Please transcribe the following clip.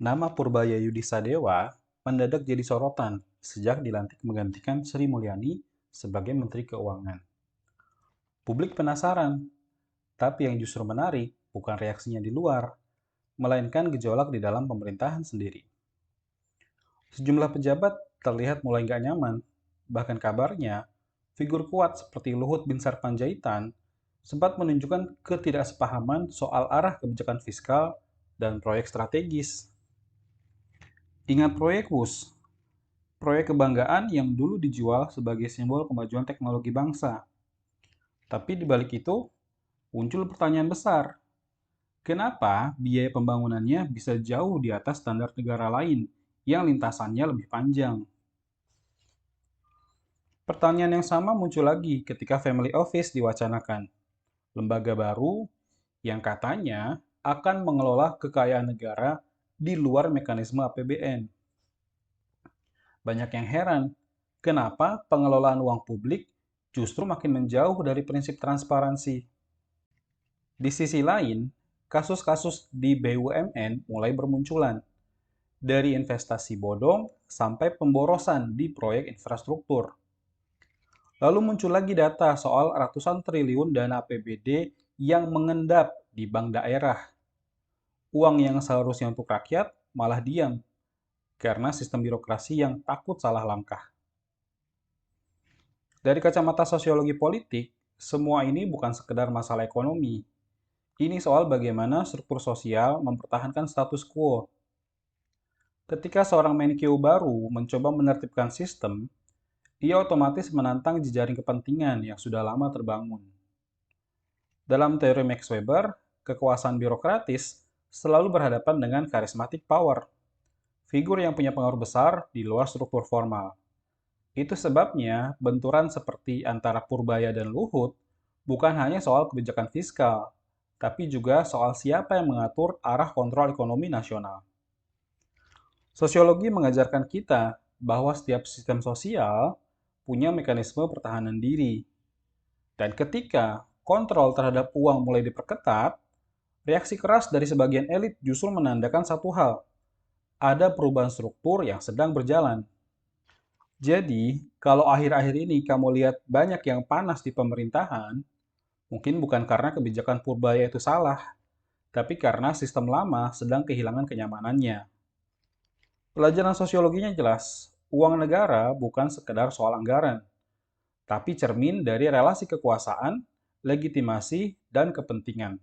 Nama Purbaya Yudisadewa mendadak jadi sorotan sejak dilantik menggantikan Sri Mulyani sebagai Menteri Keuangan. Publik penasaran, tapi yang justru menarik bukan reaksinya di luar, melainkan gejolak di dalam pemerintahan sendiri. Sejumlah pejabat terlihat mulai nggak nyaman, bahkan kabarnya figur kuat seperti Luhut Binsar Panjaitan sempat menunjukkan ketidaksepahaman soal arah kebijakan fiskal dan proyek strategis. Ingat proyek WUS, proyek kebanggaan yang dulu dijual sebagai simbol kemajuan teknologi bangsa. Tapi di balik itu, muncul pertanyaan besar. Kenapa biaya pembangunannya bisa jauh di atas standar negara lain yang lintasannya lebih panjang? Pertanyaan yang sama muncul lagi ketika Family Office diwacanakan. Lembaga baru yang katanya akan mengelola kekayaan negara di luar mekanisme APBN. Banyak yang heran, kenapa pengelolaan uang publik justru makin menjauh dari prinsip transparansi. Di sisi lain, kasus-kasus di BUMN mulai bermunculan, dari investasi bodong sampai pemborosan di proyek infrastruktur. Lalu muncul lagi data soal ratusan triliun dana APBD yang mengendap di bank daerah. Uang yang seharusnya untuk rakyat malah diam karena sistem birokrasi yang takut salah langkah. Dari kacamata sosiologi politik, semua ini bukan sekedar masalah ekonomi. Ini soal bagaimana struktur sosial mempertahankan status quo. Ketika seorang Menkeu baru mencoba menertibkan sistem, ia otomatis menantang jejaring kepentingan yang sudah lama terbangun. Dalam teori Max Weber, kekuasaan birokratis selalu berhadapan dengan charismatic power, figur yang punya pengaruh besar di luar struktur formal. Itu sebabnya benturan seperti antara Purbaya dan Luhut bukan hanya soal kebijakan fiskal, tapi juga soal siapa yang mengatur arah kontrol ekonomi nasional. Sosiologi mengajarkan kita bahwa setiap sistem sosial punya mekanisme pertahanan diri. Dan ketika kontrol terhadap uang mulai diperketat, reaksi keras dari sebagian elit justru menandakan satu hal, ada perubahan struktur yang sedang berjalan. Jadi, kalau akhir-akhir ini kamu lihat banyak yang panas di pemerintahan, mungkin bukan karena kebijakan Purbaya itu salah, tapi karena sistem lama sedang kehilangan kenyamanannya. Pelajaran sosiologinya jelas, uang negara bukan sekedar soal anggaran, tapi cermin dari relasi kekuasaan, legitimasi, dan kepentingan.